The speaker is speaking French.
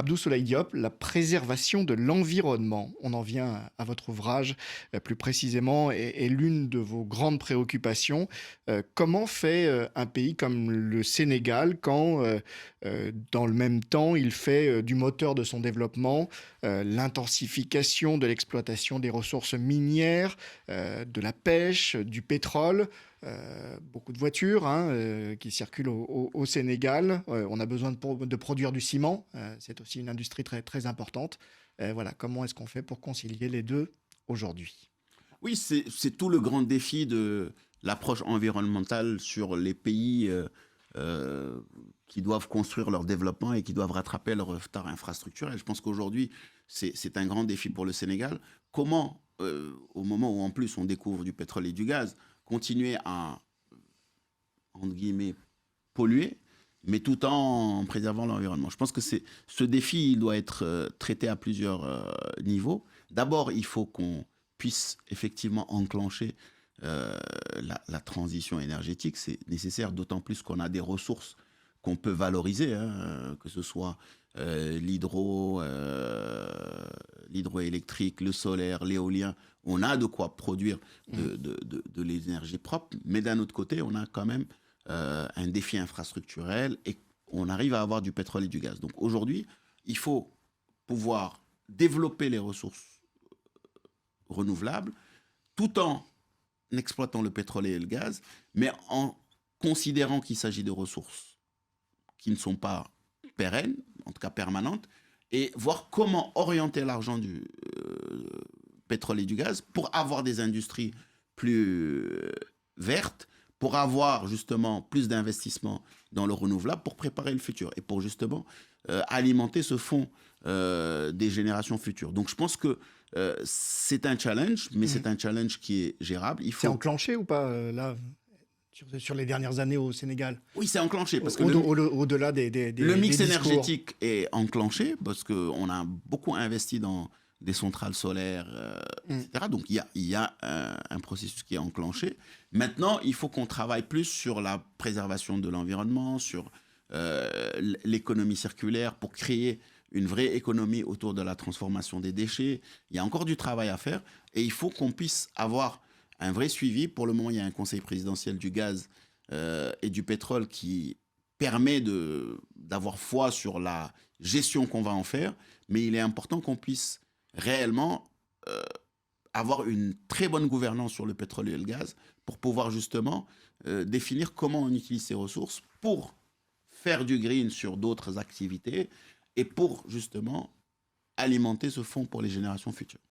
Abdou Soulaye Diop, la préservation de l'environnement. On en vient à votre ouvrage plus précisément et l'une de vos grandes préoccupations. Comment fait un pays comme le Sénégal quand, dans le même temps, il fait du moteur de son développement l'intensification de l'exploitation des ressources minières, de la pêche, du pétrole, beaucoup de voitures qui circulent au Sénégal. On a besoin de produire du ciment. C'est aussi une industrie très, très importante. Voilà, comment est-ce qu'on fait pour concilier les deux aujourd'hui? Oui, c'est tout le grand défi de l'approche environnementale sur les pays qui doivent construire leur développement et qui doivent rattraper leur retard infrastructurel. Je pense qu'aujourd'hui, c'est un grand défi pour le Sénégal. Comment, au moment où en plus on découvre du pétrole et du gaz, continuer à, entre guillemets, polluer, mais tout en préservant l'environnement. Je pense que ce défi, il doit être traité à plusieurs niveaux. D'abord, il faut qu'on puisse effectivement enclencher la transition énergétique. C'est nécessaire, d'autant plus qu'on a des ressources qu'on peut valoriser, que ce soit l'hydroélectrique, le solaire, l'éolien. On a de quoi produire de l'énergie propre, mais d'un autre côté, on a quand même un défi infrastructurel et on arrive à avoir du pétrole et du gaz. Donc aujourd'hui, il faut pouvoir développer les ressources renouvelables tout en exploitant le pétrole et le gaz, mais en considérant qu'il s'agit de ressources qui ne sont pas pérennes, en tout cas permanentes, et voir comment orienter l'argent du pétrole et du gaz pour avoir des industries plus vertes, pour avoir justement plus d'investissements dans le renouvelable, pour préparer le futur et pour justement alimenter ce fonds des générations futures. Donc je pense que c'est un challenge, mais c'est un challenge qui est gérable. C'est enclenché ou pas, là, sur les dernières années au Sénégal? Oui, c'est enclenché. Parce que au-delà le mix des énergétique est enclenché, parce qu'on a beaucoup investi dans des centrales solaires, etc. Donc il y a un processus qui est enclenché. Maintenant, il faut qu'on travaille plus sur la préservation de l'environnement, sur l'économie circulaire, pour créer une vraie économie autour de la transformation des déchets. Il y a encore du travail à faire et il faut qu'on puisse avoir un vrai suivi. Pour le moment, il y a un conseil présidentiel du gaz et du pétrole qui permet d'avoir foi sur la gestion qu'on va en faire, mais il est important qu'on puisse réellement avoir une très bonne gouvernance sur le pétrole et le gaz pour pouvoir justement définir comment on utilise ces ressources pour faire du green sur d'autres activités et pour justement alimenter ce fonds pour les générations futures.